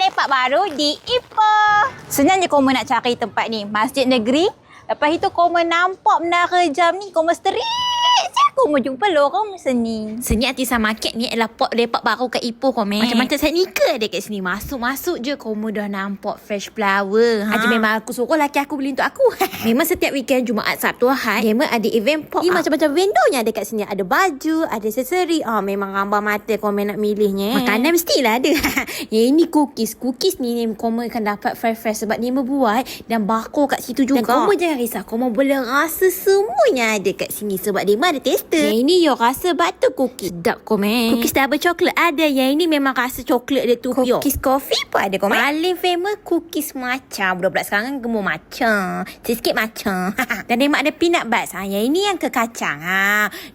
lepak baru di Ipoh. Senang je kamu nak cari tempat ni. Masjid Negeri. Lepas itu kamu nampak Menara Jam ni. Kamu straight je kamu jumpa lorong seni. Seni Atisa Market ni adalah pot lepak baru kat Ipoh komen. Macam-macam teknikal dia kat sini. Masuk-masuk je kamu dah nampak fresh flower. Memang aku suruh laki aku beli untuk aku. Memang setiap weekend Jumaat Sabtu Ahad dia memang ada event pop. Ni macam-macam vendor yang ada kat sini. Ada baju, ada aksesori. Memang gambar mata komen nak milihnya. Makanan mestilah ada. Yang ini cookies. Cookies ni kamu akan dapat fresh-fresh sebab dia membuat dan bakar kat situ juga. Dan kamu jangan risau. Kamu boleh rasa semuanya ada kat sini sebab dia memang ada tester. Yang ini you rasa butter cookie. Sedap komen. Cookies double chocolate ada. Yang ini memang rasa coklat dia tu pure. Cookies coffee pun ada komen. Paling famous cookies matcha. Budak-budak sekarang gemuk matcha. Sikit matcha. Dan dia memang ada peanut butter. Yang ini yang ke kacang.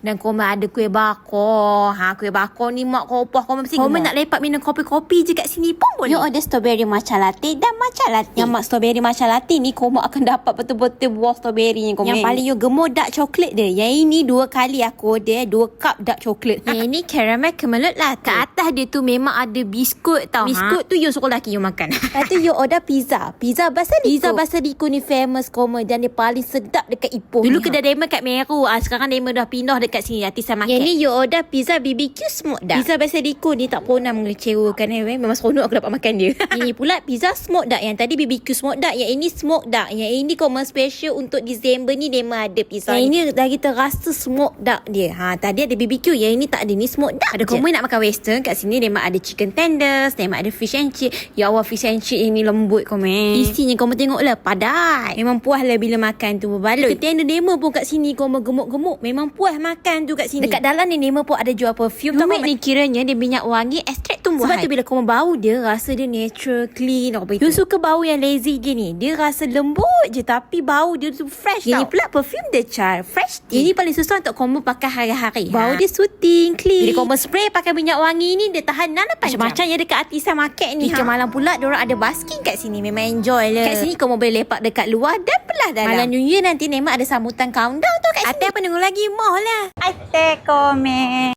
Dan komen ada kuih bakar. Kuih bakar ni mak kopah. Komen mesti komen nak lepak minum kopi-kopi je kat sini pun boleh. You order strawberry matcha latte dan matcha latte. Yang mak strawberry matcha latte ni komen akan dapat betul-betul buah strawberry ni komen. Yang paling you gemuk dark chocolate dia. Yang ini 2 kali aku order 2 cup dark chocolate. Yang ini caramel kemelut latte. Kat atas dia tu memang ada biskut tau. Biskut tu you suruh laki you makan. Lepas tu you order pizza. Pizza Basilico. Pizza Basilico ni famous komen dan dia paling sedap dekat Ipoh. Dulu kedai Dema kat Meru. Sekarang Dema dah pindah dekat sini Atisa Market. Yang ni you order pizza BBQ smoked duck. Pizza Basilico ni tak pernah mengecewakan. Memang seronok aku dapat makan dia. Ini pula pizza smoked duck. Yang tadi BBQ smoked duck. Yang ini smoked duck. Yang ini komen special untuk Disember ni Dema ada pizza. Yang ini lagi terasa smoked duck dia. Tadi ada BBQ. Yang ini tak ada. Ni smoked duck. Ada komen nak makan western kat sini Dema ada chicken tenders. Dema ada fish and chip. Ya Allah, fish and chip ini lembut komen. Isinya komen tengoklah padat. Memang puas lah bila makan tu berbalut. Tender Dema pun kat sini komen gemuk-gemuk. Memang puas makan tu kat sini. Dekat dalam ni Dema pun ada jual perfume. Lumek ni kiranya dia minyak wangi ekstrak tumbuhan. Sebab tu bila komen bau dia rasa dia natural, clean. You suka bau yang lazy gini. Dia rasa lembut je tapi bau dia tu fresh tau. Ini pula perfume The Char Fresh Tea. Ini paling susah untuk komen pakai hari-hari. Bau dia soothing, clean. Bila komen spray pakai minyak wangi ni dia tahan 8 jam. Macam yang dekat Atisa Market ni. Ikan malam pula diorang ada basking kat sini. Memang enjoy lah. Kat sini komen boleh lepak dekat luar dan pelah dalam. Malam New Year nanti memang ada sambutan countdown tu kat sini. Ate apa nunggu lagi? Moh lah. Ate komen.